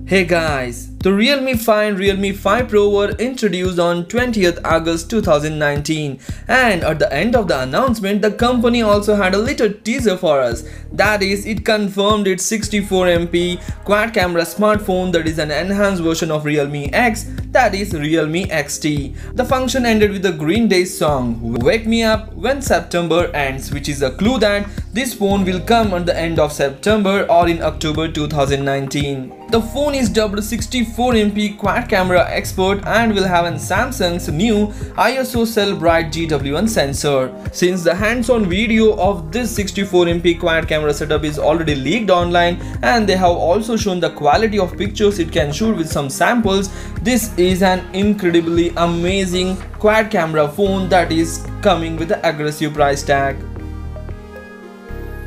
Hey guys, the Realme 5 and Realme 5 Pro were introduced on 20th August 2019, and at the end of the announcement the company also had a little teaser for us. That is, it confirmed its 64MP quad camera smartphone that is an enhanced version of Realme X, that is Realme XT. The function ended with the Green Day song Wake Me Up When September Ends, which is a clue that this phone will come at the end of September or in October 2019. The phone is dubbed 64MP quad camera expert and will have an Samsung's new ISO cell bright GW1 sensor. Since the hands-on video of this 64MP quad camera setup is already leaked online and they have also shown the quality of pictures it can shoot with some samples, this is an incredibly amazing quad camera phone that is coming with an aggressive price tag.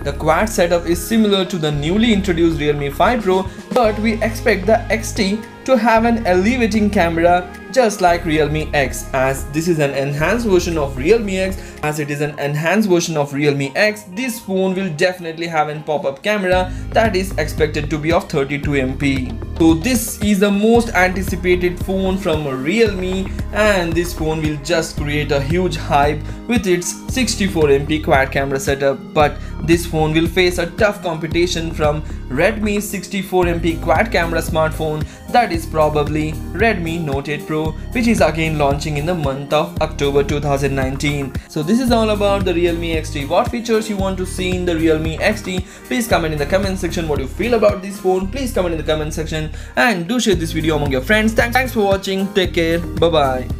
The quad setup is similar to the newly introduced Realme 5 Pro, but we expect the XT to have an elevating camera just like Realme X, as this is an enhanced version of Realme X. As it is an enhanced version of Realme X, this phone will definitely have a pop-up camera that is expected to be of 32MP. So this is the most anticipated phone from Realme, and this phone will just create a huge hype with its 64MP quad camera setup. But this phone will face a tough competition from Redmi's 64MP quad camera smartphone, that is probably Redmi Note 8 Pro, which is again launching in the month of October 2019. So this is all about the Realme XT. What features you want to see in the Realme XT? Please comment in the comment section what you feel about this phone. Please comment in the comment section and do share this video among your friends. Thanks for watching. Take care. Bye bye.